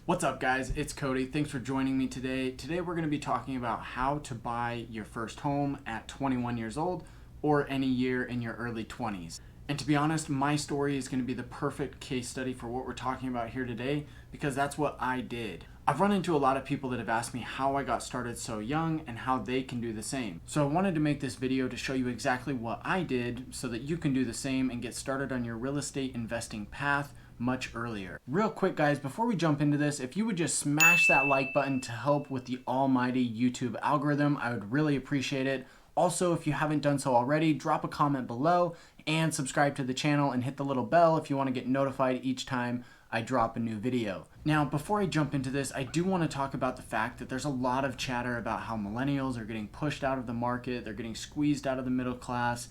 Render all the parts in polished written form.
What's up, guys? It's Cody. Thanks for joining me today. Today we're going to be talking about how to buy your first home at 21 years old or any year in your early 20s. And to be honest, my story is going to be the perfect case study for what we're talking about here today because that's what I did. I've run into a lot of people that have asked me how I got started so young and how they can do the same. So I wanted to make this video to show you exactly what I did so that you can do the same and get started on your real estate investing path much earlier. Real quick, guys, before we jump into this, if you would just smash that like button to help with the almighty YouTube algorithm, I would really appreciate it. Also, if you haven't done so already, drop a comment below and subscribe to the channel and hit the little bell if you want to get notified each time I drop a new video. Now, before I jump into this, I do want to talk about the fact that there's a lot of chatter about how millennials are getting pushed out of the market, they're getting squeezed out of the middle class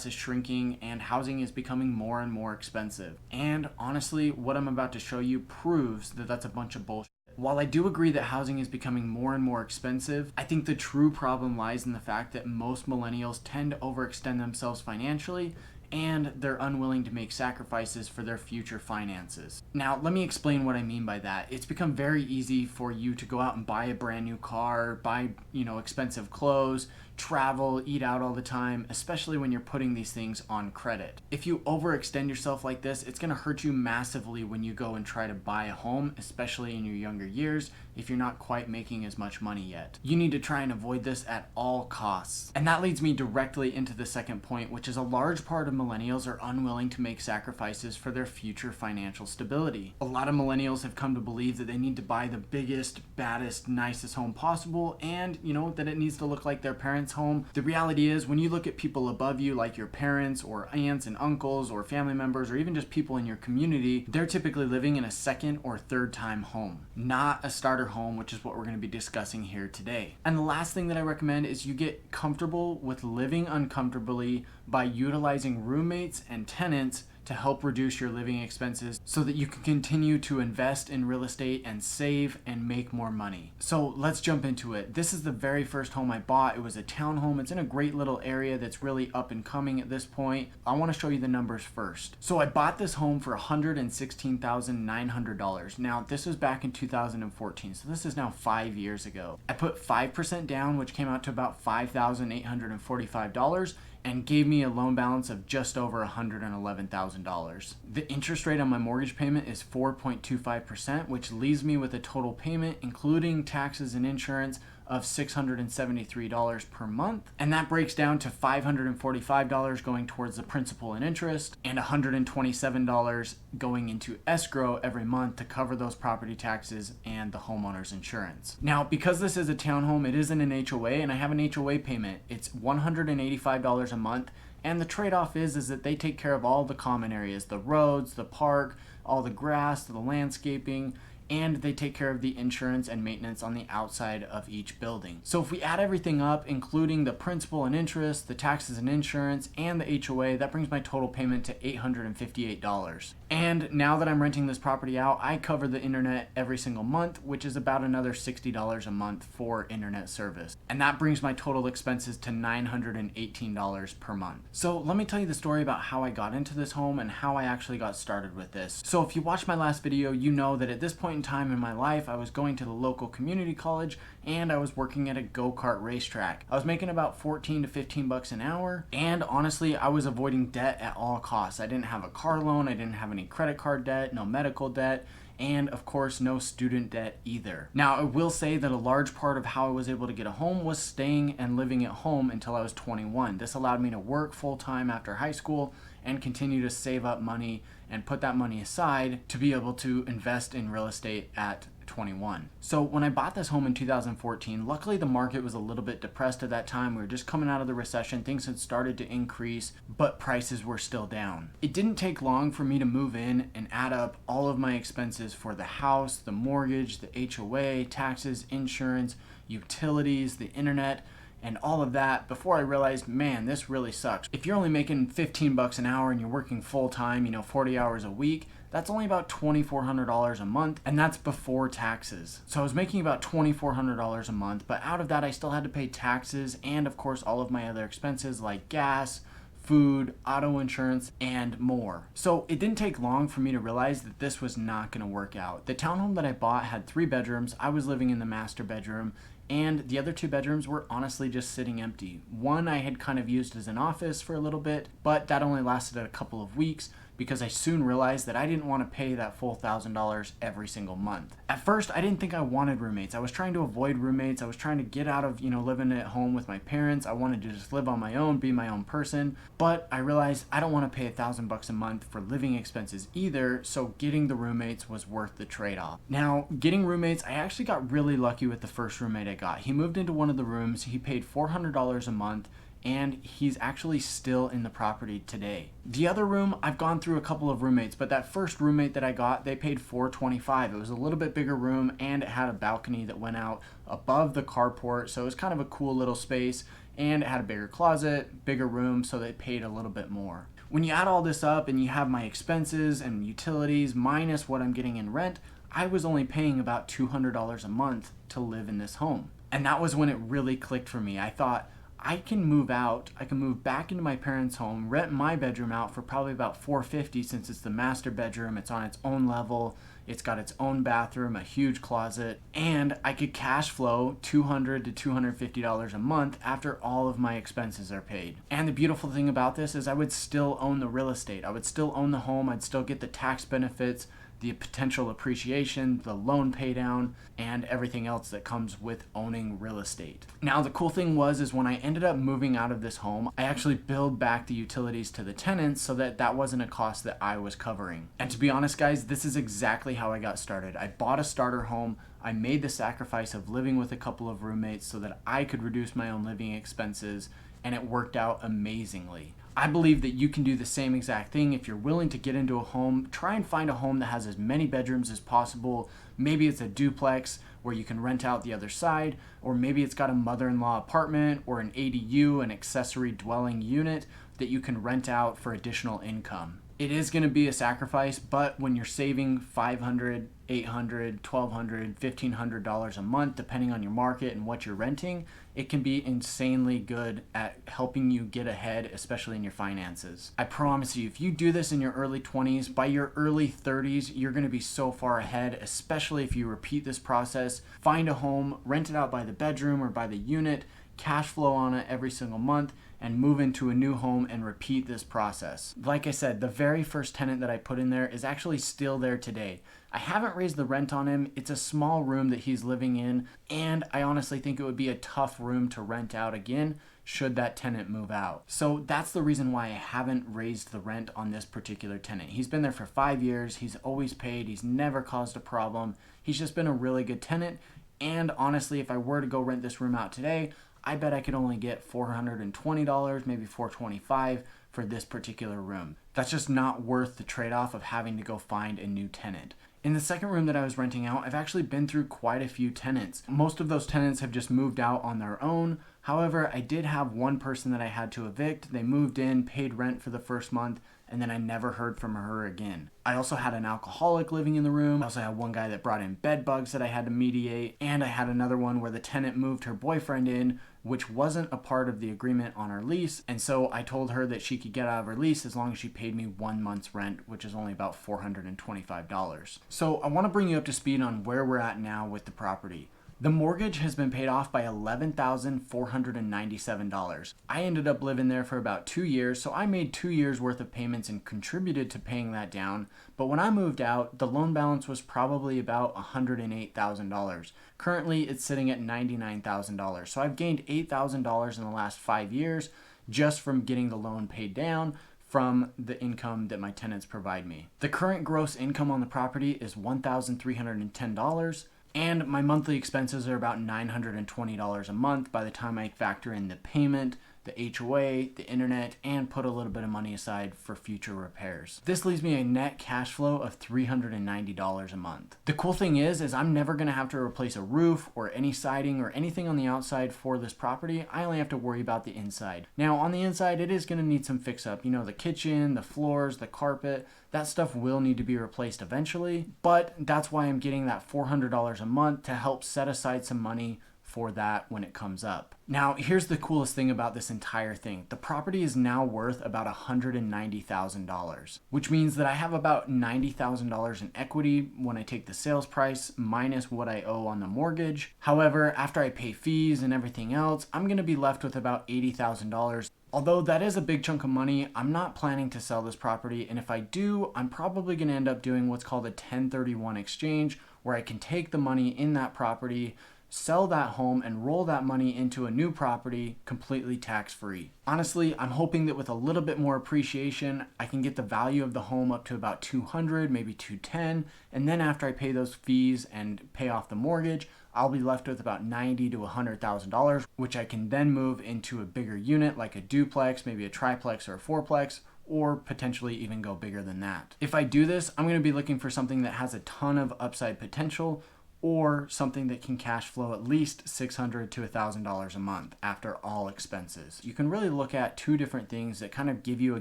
is shrinking, and housing is becoming more and more expensive. And honestly, what I'm about to show you proves that that's a bunch of bullshit. While I do agree that housing is becoming more and more expensive, I think the true problem lies in the fact that most millennials tend to overextend themselves financially and they're unwilling to make sacrifices for their future finances. Now, let me explain what I mean by that. It's become very easy for you to go out and buy a brand new car, buy, expensive clothes, travel, eat out all the time, especially when you're putting these things on credit. If you overextend yourself like this, it's gonna hurt you massively when you go and try to buy a home, especially in your younger years, if you're not quite making as much money yet. You need to try and avoid this at all costs. And that leads me directly into the second point, which is a large part of millennials are unwilling to make sacrifices for their future financial stability. A lot of millennials have come to believe that they need to buy the biggest, baddest, nicest home possible, and that it needs to look like their parents' home. The reality is, when you look at people above you, like your parents or aunts and uncles or family members or even just people in your community, they're typically living in a second or third time home, not a starter home, which is what we're going to be discussing here today. And the last thing that I recommend is you get comfortable with living uncomfortably by utilizing roommates and tenants to help reduce your living expenses so that you can continue to invest in real estate and save and make more money. So let's jump into it. This is the very first home I bought. It was a townhome. It's in a great little area that's really up and coming at this point. I want to show you the numbers first. So I bought this home for $116,900. Now, this was back in 2014, so this is now 5 years ago. I put 5% down, which came out to about $5,845, and gave me a loan balance of just over $111,000. The interest rate on my mortgage payment is 4.25%, which leaves me with a total payment, including taxes and insurance, of $673 per month. And that breaks down to $545 going towards the principal and interest, and $127 going into escrow every month to cover those property taxes and the homeowner's insurance. Now, because this is a townhome, it isn't an HOA, and I have an HOA payment. It's $185 a month. And the trade-off is that they take care of all the common areas, the roads, the park, all the grass, the landscaping, and they take care of the insurance and maintenance on the outside of each building. So if we add everything up, including the principal and interest, the taxes and insurance, and the HOA, that brings my total payment to $858. And now that I'm renting this property out, I cover the internet every single month, which is about another $60 a month for internet service. And that brings my total expenses to $918 per month. So let me tell you the story about how I got into this home and how I actually got started with this. So if you watched my last video, you know that at this point in time in my life, I was going to the local community college and I was working at a go-kart racetrack. I was making about 14 to 15 bucks an hour, and honestly, I was avoiding debt at all costs. I didn't have a car loan, I didn't have any credit card debt, no medical debt, and of course no student debt either. Now, I will say that a large part of how I was able to get a home was staying and living at home until I was 21. This allowed me to work full-time after high school and continue to save up money and put that money aside to be able to invest in real estate at 21. So when I bought this home in 2014, luckily the market was a little bit depressed at that time. We were just coming out of the recession. Things had started to increase, but prices were still down. It didn't take long for me to move in and add up all of my expenses for the house, the mortgage, the HOA, taxes, insurance, utilities, the internet, and all of that before I realized, man, this really sucks. If you're only making 15 bucks an hour and you're working full time, 40 hours a week, that's only about $2,400 a month, and that's before taxes. So I was making about $2,400 a month, but out of that I still had to pay taxes and of course all of my other expenses like gas, food, auto insurance, and more. So it didn't take long for me to realize that this was not going to work out. The townhome that I bought had 3 bedrooms. I was living in the master bedroom, and the other 2 bedrooms were honestly just sitting empty. One I had kind of used as an office for a little bit, but that only lasted a couple of weeks because I soon realized that I didn't want to pay that full $1,000 every single month. At first, I didn't think I wanted roommates. I was trying to avoid roommates. I was trying to get out of, living at home with my parents. I wanted to just live on my own, be my own person. But I realized I don't want to pay $1,000 a month for living expenses either, so getting the roommates was worth the trade-off. Now, getting roommates, I actually got really lucky with the first roommate I got. He moved into one of the rooms. He paid $400 a month, and he's actually still in the property today. The other room, I've gone through a couple of roommates, but that first roommate that I got, they paid $425. It was a little bit bigger room, and it had a balcony that went out above the carport, so it was kind of a cool little space, and it had a bigger closet, bigger room, so they paid a little bit more. When you add all this up and you have my expenses and utilities minus what I'm getting in rent, I was only paying about $200 a month to live in this home. And that was when it really clicked for me. I thought, I can move out, I can move back into my parents' home, rent my bedroom out for probably about $450 since it's the master bedroom, it's on its own level, it's got its own bathroom, a huge closet, and I could cash flow $200 to $250 a month after all of my expenses are paid. And the beautiful thing about this is I would still own the real estate. I would still own the home, I'd still get the tax benefits, the potential appreciation, the loan pay down, and everything else that comes with owning real estate. Now, the cool thing is when I ended up moving out of this home, I actually billed back the utilities to the tenants so that that wasn't a cost that I was covering. And to be honest, guys, this is exactly how I got started. I bought a starter home. I made the sacrifice of living with a couple of roommates so that I could reduce my own living expenses, and it worked out amazingly. I believe that you can do the same exact thing. If you're willing to get into a home, try and find a home that has as many bedrooms as possible. Maybe it's a duplex where you can rent out the other side, or maybe it's got a mother-in-law apartment or an ADU, an accessory dwelling unit that you can rent out for additional income. It is going to be a sacrifice, but when you're saving $500, $800, $1,200, $1,500 a month, depending on your market and what you're renting, it can be insanely good at helping you get ahead, especially in your finances. I promise you, if you do this in your early 20s, by your early 30s, you're going to be so far ahead, especially if you repeat this process. Find a home, rent it out by the bedroom or by the unit, cash flow on it every single month, and move into a new home and repeat this process. Like I said, the very first tenant that I put in there is actually still there today. I haven't raised the rent on him. It's a small room that he's living in, and I honestly think it would be a tough room to rent out again should that tenant move out. So that's the reason why I haven't raised the rent on this particular tenant. He's been there for 5 years. He's always paid. He's never caused a problem. He's just been a really good tenant. And honestly, if I were to go rent this room out today, I bet I could only get $420, maybe $425 for this particular room. That's just not worth the trade-off of having to go find a new tenant. In the second room that I was renting out, I've actually been through quite a few tenants. Most of those tenants have just moved out on their own. However, I did have one person that I had to evict. They moved in, paid rent for the first month, and then I never heard from her again. I also had an alcoholic living in the room. I also had one guy that brought in bed bugs that I had to mediate. And I had another one where the tenant moved her boyfriend in, which wasn't a part of the agreement on our lease. And so I told her that she could get out of her lease as long as she paid me 1 month's rent, which is only about $425. So I want to bring you up to speed on where we're at now with the property. The mortgage has been paid off by $11,497. I ended up living there for about 2 years, so I made 2 years worth of payments and contributed to paying that down. But when I moved out, the loan balance was probably about $108,000. Currently, it's sitting at $99,000. So I've gained $8,000 in the last 5 years just from getting the loan paid down from the income that my tenants provide me. The current gross income on the property is $1,310. And my monthly expenses are about $920 a month by the time I factor in the payment, the HOA, the internet, and put a little bit of money aside for future repairs. This leaves me a net cash flow of $390 a month. The cool thing is I'm never gonna have to replace a roof or any siding or anything on the outside for this property. I only have to worry about the inside. Now on the inside, it is gonna need some fix up. You know, the kitchen, the floors, the carpet, that stuff will need to be replaced eventually, but that's why I'm getting that $400 a month to help set aside some money for that when it comes up. Now, here's the coolest thing about this entire thing. The property is now worth about $190,000, which means that I have about $90,000 in equity when I take the sales price minus what I owe on the mortgage. However, after I pay fees and everything else, I'm going to be left with about $80,000. Although that is a big chunk of money, I'm not planning to sell this property, and if I do, I'm probably going to end up doing what's called a 1031 exchange, where I can take the money in that property, sell that home, and roll that money into a new property completely tax-free. Honestly, I'm hoping that with a little bit more appreciation, I can get the value of the home up to about $200, maybe $210, and then after I pay those fees and pay off the mortgage, I'll be left with about $90,000 to $100,000, which I can then move into a bigger unit like a duplex, maybe a triplex or a fourplex, or potentially even go bigger than that. If I do this, I'm going to be looking for something that has a ton of upside potential, or something that can cash flow at least $600 to $1,000 a month after all expenses. You can really look at two different things that kind of give you a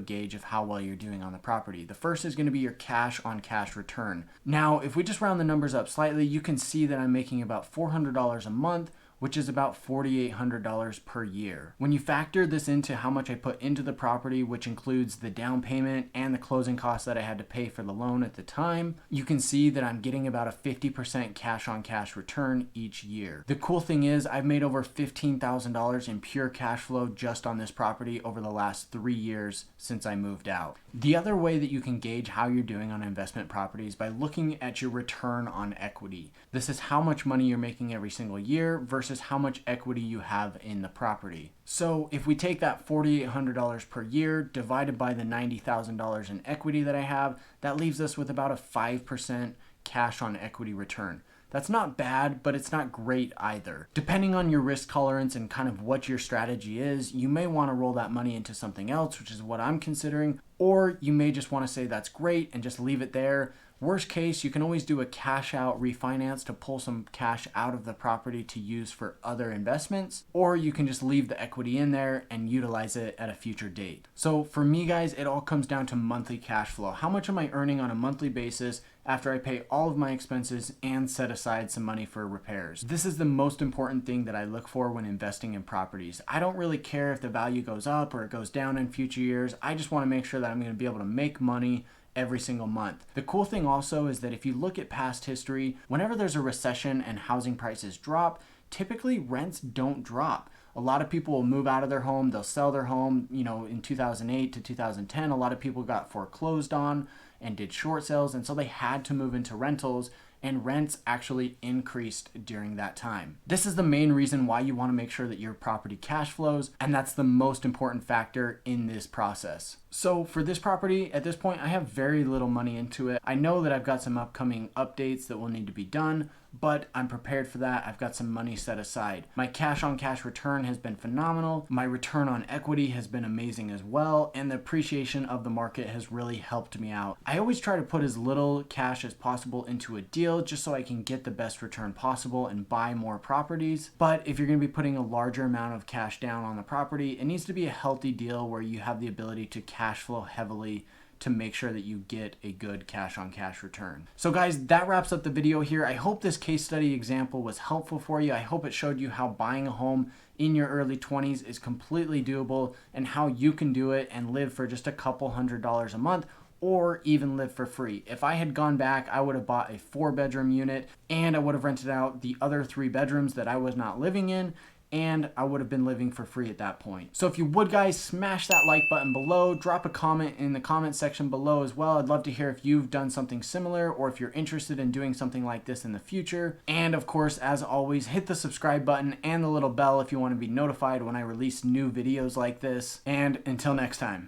gauge of how well you're doing on the property. The first is going to be your cash on cash return. Now, if we just round the numbers up slightly, you can see that I'm making about $400 a month, which is about $4,800 per year. When you factor this into how much I put into the property, which includes the down payment and the closing costs that I had to pay for the loan at the time, you can see that I'm getting about a 50% cash on cash return each year. The cool thing is I've made over $15,000 in pure cash flow just on this property over the last 3 years since I moved out. The other way that you can gauge how you're doing on investment properties by looking at your return on equity. This is how much money you're making every single year versus how much equity you have in the property. So if we take that $4,800 per year divided by the $90,000 in equity that I have, that leaves us with about a 5% cash on equity return. That's not bad, but it's not great either. Depending on your risk tolerance and kind of what your strategy is, you may want to roll that money into something else, which is what I'm considering, or you may just want to say that's great and just leave it there. Worst case, you can always do a cash out refinance to pull some cash out of the property to use for other investments, or you can just leave the equity in there and utilize it at a future date. So for me, guys, it all comes down to monthly cash flow. How much am I earning on a monthly basis after I pay all of my expenses and set aside some money for repairs? This is the most important thing that I look for when investing in properties. I don't really care if the value goes up or it goes down in future years. I just want to make sure that I'm going to be able to make money every single month. The cool thing also is that if you look at past history, whenever there's a recession and housing prices drop, typically rents don't drop. A lot of people will move out of their home, they'll sell their home, in 2008 to 2010, a lot of people got foreclosed on and did short sales, and so they had to move into rentals, and rents actually increased during that time. This is the main reason why you want to make sure that your property cash flows, and that's the most important factor in this process. So for this property, at this point, I have very little money into it. I know that I've got some upcoming updates that will need to be done, but I'm prepared for that. I've got some money set aside. My cash on cash return has been phenomenal. My return on equity has been amazing as well, and the appreciation of the market has really helped me out. I always try to put as little cash as possible into a deal just so I can get the best return possible and buy more properties. But if you're going to be putting a larger amount of cash down on the property, it needs to be a healthy deal where you have the ability to cash flow heavily to make sure that you get a good cash on cash return. So guys, that wraps up the video here. I hope this case study example was helpful for you. I hope it showed you how buying a home in your early 20s is completely doable and how you can do it and live for just a couple $100s a month, or even live for free. If I had gone back, I would have bought a 4-bedroom unit and I would have rented out the other 3 bedrooms that I was not living in, and I would have been living for free at that point. So if you would, guys, smash that like button below, drop a comment in the comment section below as well. I'd love to hear if you've done something similar or if you're interested in doing something like this in the future. And of course, as always, hit the subscribe button and the little bell if you want to be notified when I release new videos like this. And until next time.